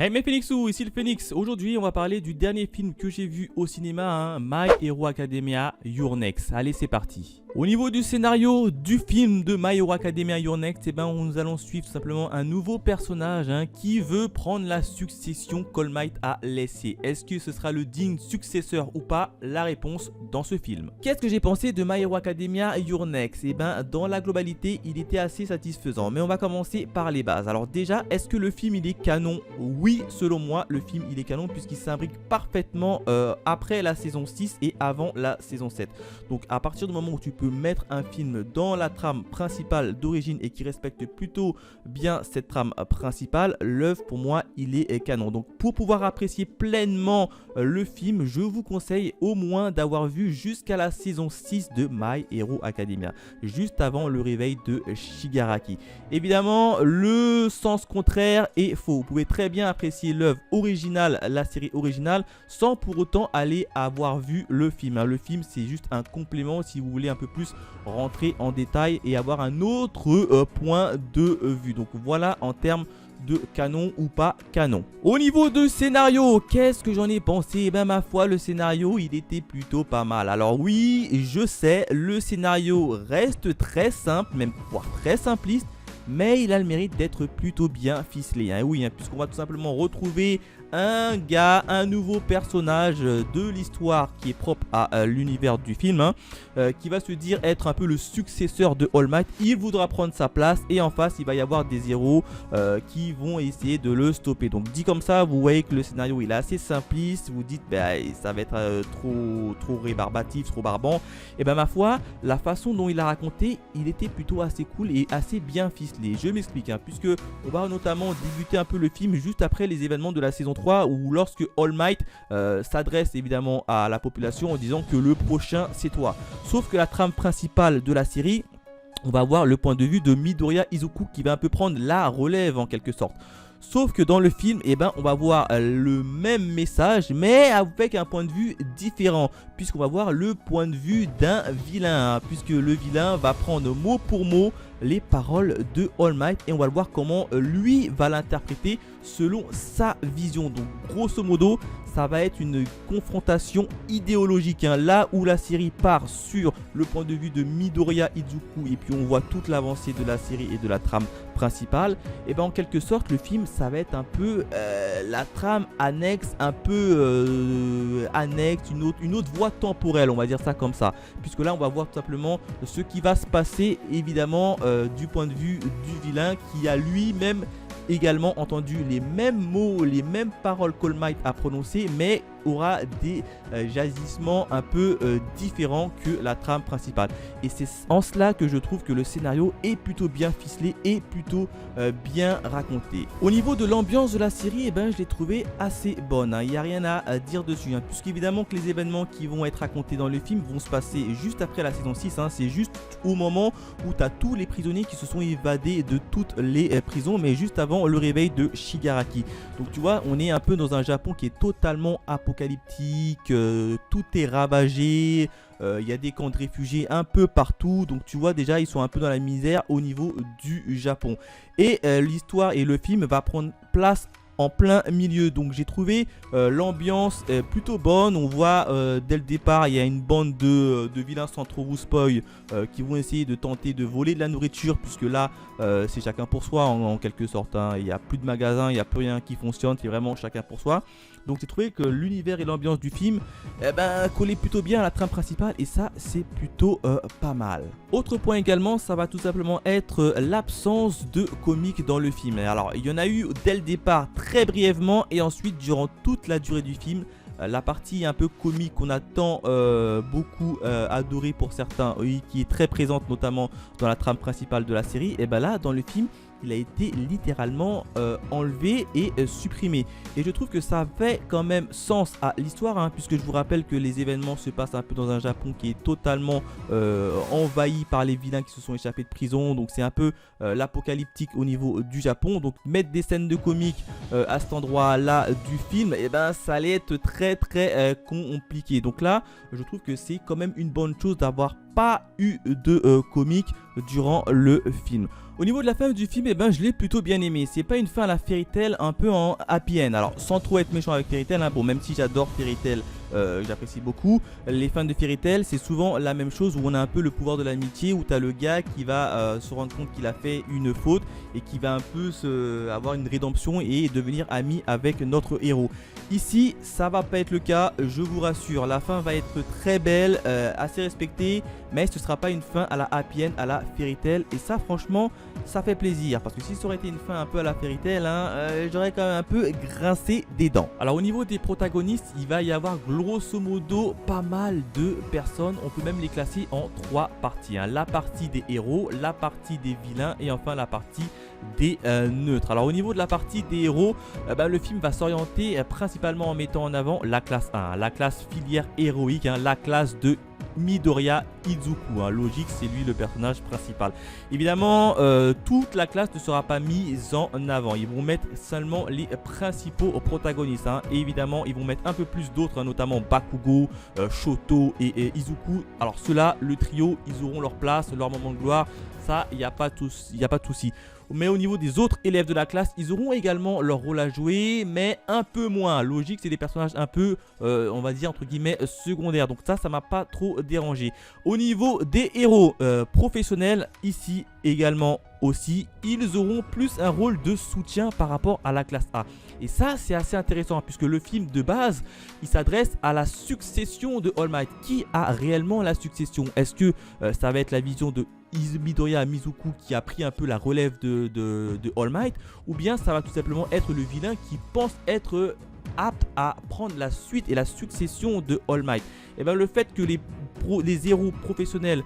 Hey mes Phoenixous, ici le Phoenix. Aujourd'hui, on va parler du dernier film que j'ai vu au cinéma, My Hero Academia Your Next. Allez, c'est parti. Au niveau du scénario du film de My Hero Academia Your Next, nous allons suivre tout simplement un nouveau personnage qui veut prendre la succession qu'All Might a laissée. Est-ce que ce sera le digne successeur ou pas? La réponse dans ce film. Qu'est-ce que j'ai pensé de My Hero Academia Your Next? Dans la globalité, il était assez satisfaisant. Mais on va commencer par les bases. Alors déjà, est-ce que le film il est canon? Oui, selon moi, le film il est canon puisqu'il s'imbrique parfaitement après la saison 6 et avant la saison 7. Donc à partir du moment où tu peux mettre un film dans la trame principale d'origine et qui respecte plutôt bien cette trame principale, l'œuvre pour moi il est canon. Donc pour pouvoir apprécier pleinement le film, je vous conseille au moins d'avoir vu jusqu'à la saison 6 de My Hero Academia, juste avant le réveil de Shigaraki. Évidemment, le sens contraire est faux. Vous pouvez très bien apprécier l'œuvre originale, la série originale, sans pour autant aller avoir vu le film. Le film, c'est juste un complément si vous voulez un peu plus rentrer en détail et avoir un autre point de vue. Donc voilà en termes de canon ou pas canon. Au niveau de scénario, qu'est-ce que j'en ai pensé? Ma foi, le scénario il était plutôt pas mal. Alors oui, je sais, le scénario reste très simple, même voire très simpliste, mais il a le mérite d'être plutôt bien ficelé. Oui, puisqu'on va tout simplement retrouver un gars, un nouveau personnage de l'histoire qui est propre à l'univers du film, qui va se dire être un peu le successeur de All Might. Il voudra prendre sa place et en face il va y avoir des héros qui vont essayer de le stopper. Donc dit comme ça, vous voyez que le scénario il est assez simpliste. Vous dites ça va être trop rébarbatif, trop barbant. Et ma foi, la façon dont il a raconté, il était plutôt assez cool et assez bien ficelé. Je m'explique, puisque on va notamment débuter un peu le film juste après les événements de la saison 3, où lorsque All Might s'adresse évidemment à la population en disant que le prochain c'est toi. Sauf que la trame principale de la série, on va voir le point de vue de Midoriya Izuku qui va un peu prendre la relève en quelque sorte. Sauf que dans le film, on va voir le même message, mais avec un point de vue différent, puisqu'on va voir le point de vue d'un vilain, puisque le vilain va prendre mot pour mot les paroles de All Might et on va le voir comment lui va l'interpréter selon sa vision. Donc grosso modo, ça va être une confrontation idéologique, là où la série part sur le point de vue de Midoriya Izuku et puis on voit toute l'avancée de la série et de la trame principale. En quelque sorte, le film ça va être un peu la trame annexe, annexe, une autre voie temporelle, on va dire ça comme ça, puisque là on va voir tout simplement ce qui va se passer évidemment du point de vue du vilain qui a lui-même également entendu les mêmes mots, les mêmes paroles qu'All Might a prononcées, mais aura des jasillements un peu différents que la trame principale. Et c'est en cela que je trouve que le scénario est plutôt bien ficelé et plutôt bien raconté. Au niveau de l'ambiance de la série, je l'ai trouvé assez bonne. Il n'y a rien à dire dessus, puisqu'évidemment que les événements qui vont être racontés dans le film vont se passer juste après la saison 6. C'est juste au moment où tu as tous les prisonniers qui se sont évadés de toutes les prisons, mais juste avant le réveil de Shigaraki. Donc tu vois, on est un peu dans un Japon qui est totalement apocalyptique, tout est ravagé, il y a des camps de réfugiés un peu partout, donc tu vois déjà ils sont un peu dans la misère au niveau du Japon. Et l'histoire et le film va prendre place en plein milieu, donc j'ai trouvé l'ambiance plutôt bonne. On voit dès le départ il y a une bande de vilains sans trop vous spoil qui vont essayer de tenter de voler de la nourriture, puisque là c'est chacun pour soi en quelque sorte, il n'y a plus de magasins, il n'y a plus rien qui fonctionne, c'est vraiment chacun pour soi. Donc j'ai trouvé que l'univers et l'ambiance du film collaient plutôt bien à la trame principale et ça c'est plutôt pas mal. Autre point également, ça va tout simplement être l'absence de comique dans le film. Alors il y en a eu dès le départ très brièvement et ensuite durant toute la durée du film. La partie un peu comique qu'on a tant beaucoup adoré pour certains, qui est très présente notamment dans la trame principale de la série, et là dans le film il a été littéralement enlevé et supprimé. Et je trouve que ça fait quand même sens à l'histoire, puisque je vous rappelle que les événements se passent un peu dans un Japon qui est totalement envahi par les vilains qui se sont échappés de prison. Donc c'est un peu l'apocalyptique au niveau du Japon. Donc mettre des scènes de comique à cet endroit là du film, ça allait être très compliqué. Donc là je trouve que c'est quand même une bonne chose d'avoir pas eu de comique durant le film. Au niveau de la fin du film, eh ben, je l'ai plutôt bien aimé. C'est pas une fin à la Fairy Tail, un peu en happy end. Alors, sans trop être méchant avec Fairy Tail, hein, bon, même si j'adore Fairy Tail, j'apprécie beaucoup. Les fins de Fairy Tail, c'est souvent la même chose où on a un peu le pouvoir de l'amitié, où tu as le gars qui va se rendre compte qu'il a fait une faute et qui va un peu avoir une rédemption et devenir ami avec notre héros. Ici, ça va pas être le cas, je vous rassure. La fin va être très belle, assez respectée, mais ce sera pas une fin à la happy end, à la Fairy Tail. Et ça, franchement, ça fait plaisir. Parce que si ça aurait été une fin un peu à la Fairy Tail, hein, j'aurais quand même un peu grincé des dents. Alors, au niveau des protagonistes, il va y avoir grosso modo pas mal de personnes. On peut même les classer en 3 parties. Hein. La partie des héros, la partie des vilains et enfin la partie des neutres. Alors, au niveau de la partie des héros, le film va s'orienter principalement en mettant en avant la classe 1, la classe filière héroïque, hein, la classe de Midoriya Izuku, hein. Logique, c'est lui le personnage principal. Évidemment, toute la classe ne sera pas mise en avant. Ils vont mettre seulement les principaux protagonistes. Hein. Et évidemment, ils vont mettre un peu plus d'autres, hein, notamment Bakugo, Shoto et Izuku. Alors ceux-là, le trio, ils auront leur place, leur moment de gloire. Ça, il n'y a pas de souci. Mais au niveau des autres élèves de la classe, ils auront également leur rôle à jouer, mais un peu moins. Logique, c'est des personnages un peu, on va dire, entre guillemets, secondaires. Donc ça m'a pas trop dérangé. Au niveau des héros professionnels, ici également aussi, ils auront plus un rôle de soutien par rapport à la classe A. Et ça, c'est assez intéressant, hein, puisque le film de base, il s'adresse à la succession de All Might. Qui a réellement la succession? Est-ce que ça va être la vision de Midoriya Mizuku qui a pris un peu la relève de All Might, ou bien ça va tout simplement être le vilain qui pense être apte à prendre la suite et la succession de All Might? Et bien le fait que les héros professionnels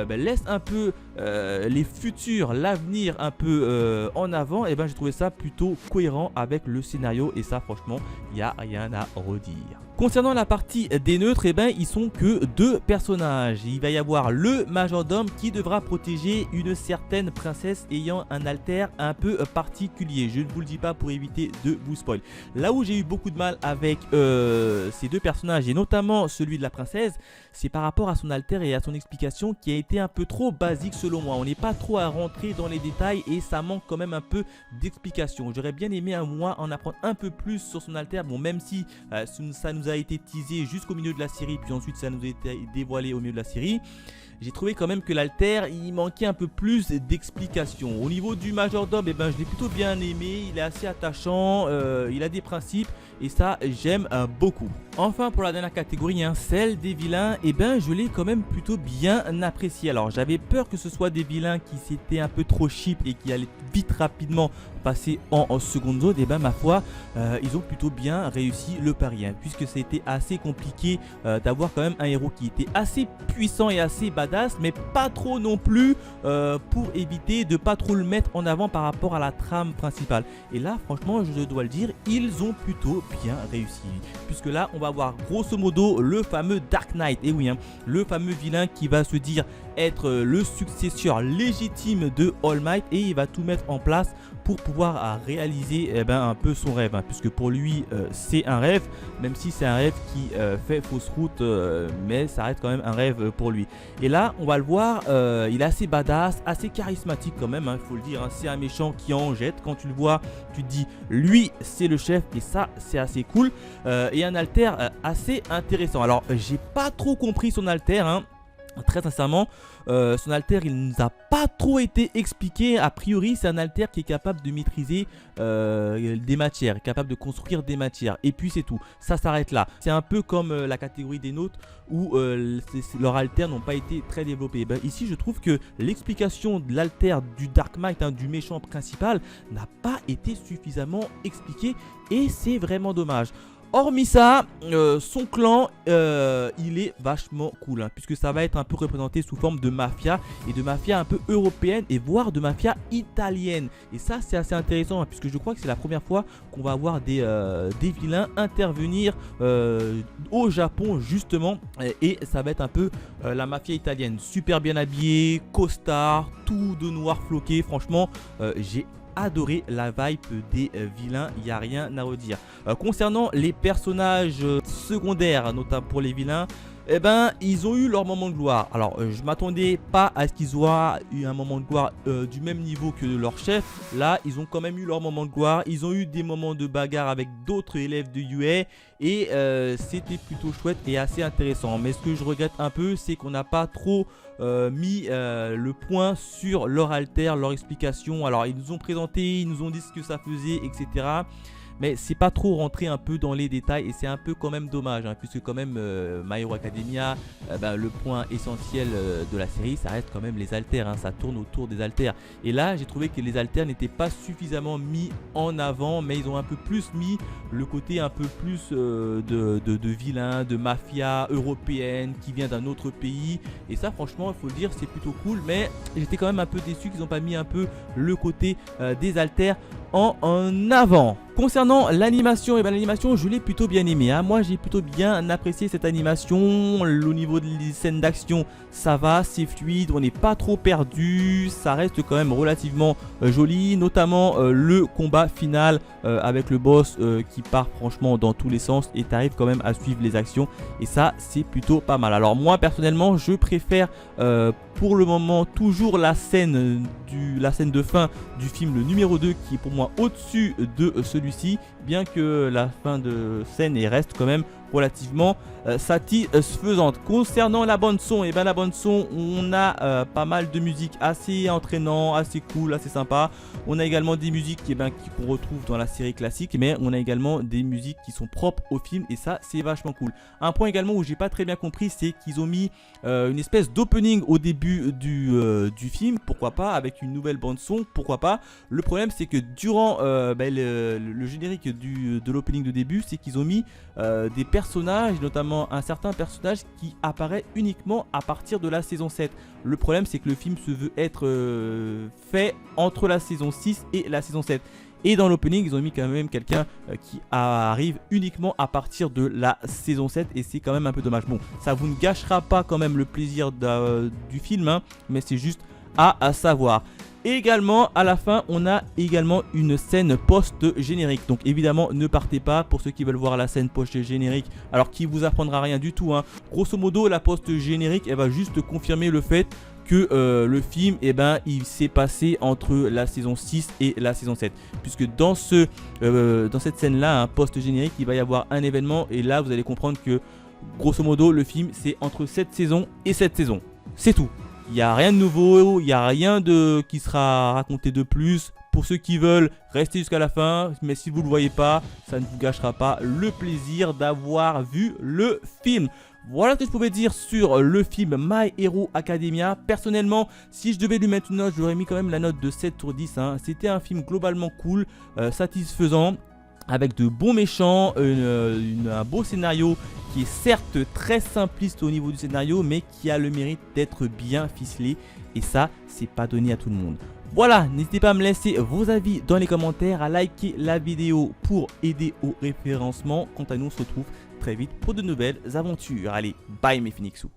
laissent un peu les futurs, l'avenir un peu en avant, et ben j'ai trouvé ça plutôt cohérent avec le scénario, et ça franchement il n'y a rien à redire. Concernant la partie des neutres, et ben ils sont que 2 personnages. Il va y avoir le majordome qui devra protéger une certaine princesse ayant un alter un peu particulier. Je ne vous le dis pas pour éviter de vous spoil. Là où j'ai eu beaucoup de mal avec ces 2 personnages, et notamment celui de la princesse, c'est par rapport à son alter et à son explication qui a été un peu trop basique selon moi. On n'est pas trop à rentrer dans les détails et ça manque quand même un peu d'explication. J'aurais bien aimé moi en apprendre un peu plus sur son alter. Bon, même si ça nous a été teasé jusqu'au milieu de la série, puis ensuite ça nous a été dévoilé au milieu de la série, j'ai trouvé quand même que l'alter, il manquait un peu plus d'explications. Au niveau du majordome, je l'ai plutôt bien aimé, il est assez attachant, il a des principes et ça j'aime beaucoup. Enfin, pour la dernière catégorie, hein, celle des vilains, je l'ai quand même plutôt bien apprécié. Alors j'avais peur que ce soit des vilains qui s'étaient un peu trop cheap et qui allaient vite rapidement passer en seconde zone. Ma foi, ils ont plutôt bien réussi le pari, hein, puisque c'était assez compliqué d'avoir quand même un héros qui était assez puissant et assez badass, mais pas trop non plus, pour éviter de pas trop le mettre en avant par rapport à la trame principale. Et là franchement, je dois le dire, ils ont plutôt bien réussi, puisque là on va voir grosso modo le fameux Dark Knight, et oui, hein, le fameux vilain qui va se dire être le successeur légitime de All Might, et il va tout mettre en place pour pouvoir réaliser un peu son rêve, hein, puisque pour lui c'est un rêve, même si c'est un rêve qui fait fausse route, mais ça reste quand même un rêve pour lui. Et là on va le voir, il est assez badass, assez charismatique quand même, il faut le dire, hein, c'est un méchant qui en jette. Quand tu le vois, tu te dis lui c'est le chef, et ça c'est assez cool, et un alter assez intéressant. Alors j'ai pas trop compris son alter, hein. Très sincèrement, son alter il nous a pas trop été expliqué. A priori c'est un alter qui est capable de maîtriser des matières, capable de construire des matières, et puis c'est tout, ça s'arrête là. C'est un peu comme la catégorie des nôtres où leurs alters n'ont pas été très développés. Ici je trouve que l'explication de l'alter du Dark Might, hein, du méchant principal, n'a pas été suffisamment expliquée, et c'est vraiment dommage. Hormis ça, son clan, il est vachement cool, hein, puisque ça va être un peu représenté sous forme de mafia, et de mafia un peu européenne, et voire de mafia italienne. Et ça c'est assez intéressant, hein, puisque je crois que c'est la première fois qu'on va avoir des vilains intervenir au Japon justement, et ça va être un peu la mafia italienne. Super bien habillé, costard, tout de noir floqué. Franchement j'ai adoré la vibe des vilains, il n'y a rien à redire. Concernant les personnages secondaires, notamment pour les vilains, eh ben, ils ont eu leur moment de gloire. Alors, je m'attendais pas à ce qu'ils aient eu un moment de gloire du même niveau que leur chef. Là, ils ont quand même eu leur moment de gloire. Ils ont eu des moments de bagarre avec d'autres élèves de UA. Et c'était plutôt chouette et assez intéressant. Mais ce que je regrette un peu, c'est qu'on n'a pas trop mis le point sur leur alter, leur explication. Alors, ils nous ont présenté, ils nous ont dit ce que ça faisait, etc. Mais c'est pas trop rentré un peu dans les détails et c'est un peu quand même dommage hein, puisque quand même My Hero Academia, le point essentiel de la série, ça reste quand même les haltères, hein, ça tourne autour des haltères. Et là j'ai trouvé que les haltères n'étaient pas suffisamment mis en avant, mais ils ont un peu plus mis le côté un peu plus de vilain, de mafia européenne qui vient d'un autre pays. Et ça franchement il faut le dire c'est plutôt cool, mais j'étais quand même un peu déçu qu'ils n'ont pas mis un peu le côté des haltères en avant. Concernant l'animation, l'animation je l'ai plutôt bien aimé hein. Moi j'ai plutôt bien apprécié cette animation. Au niveau des scènes d'action ça va, c'est fluide, on n'est pas trop perdu, ça reste quand même relativement joli, notamment le combat final avec le boss qui part franchement dans tous les sens et tu arrives quand même à suivre les actions et ça c'est plutôt pas mal. Alors moi personnellement je préfère pour le moment toujours la scène de fin du film, le numéro 2 qui est pour moi au-dessus de celui-ci, bien que la fin de scène reste quand même relativement satisfaisante. Concernant la bande son, la bande son, on a pas mal de musique assez entraînant, assez cool, assez sympa. On a également des musiques qu'on retrouve dans la série classique, mais on a également des musiques qui sont propres au film et ça c'est vachement cool. Un point également où j'ai pas très bien compris, c'est qu'ils ont mis une espèce d'opening au début du film, pourquoi pas, avec une nouvelle bande son, pourquoi pas. Le problème c'est que durant le générique de l'opening de début, c'est qu'ils ont mis des personnages, notamment un certain personnage qui apparaît uniquement à partir de la saison 7. Le problème c'est que le film se veut être fait entre la saison 6 et la saison 7. Et dans l'opening, ils ont mis quand même quelqu'un qui arrive uniquement à partir de la saison 7 et c'est quand même un peu dommage. Bon, ça vous ne gâchera pas quand même le plaisir du film, hein, mais c'est juste à savoir. Et également à la fin on a également une scène post-générique. Donc évidemment ne partez pas pour ceux qui veulent voir la scène post-générique, alors qui vous apprendra rien du tout hein. Grosso modo la post-générique elle va juste confirmer le fait que le film il s'est passé entre la saison 6 et la saison 7. Puisque dans cette scène là, un post-générique, il va y avoir un événement et là vous allez comprendre que grosso modo le film c'est entre cette saison et cette saison. C'est tout. Il n'y a rien de nouveau, il n'y a rien qui sera raconté de plus. Pour ceux qui veulent, restez jusqu'à la fin. Mais si vous ne le voyez pas, ça ne vous gâchera pas le plaisir d'avoir vu le film. Voilà ce que je pouvais dire sur le film My Hero Academia. Personnellement, si je devais lui mettre une note, j'aurais mis quand même la note de 7 sur 10. Hein. C'était un film globalement cool, satisfaisant, avec de bons méchants, un beau scénario qui est certes très simpliste au niveau du scénario, mais qui a le mérite d'être bien ficelé. Et ça, c'est pas donné à tout le monde. Voilà, n'hésitez pas à me laisser vos avis dans les commentaires, à liker la vidéo pour aider au référencement. Quant à nous, on se retrouve très vite pour de nouvelles aventures. Allez, bye mes Phoenixous.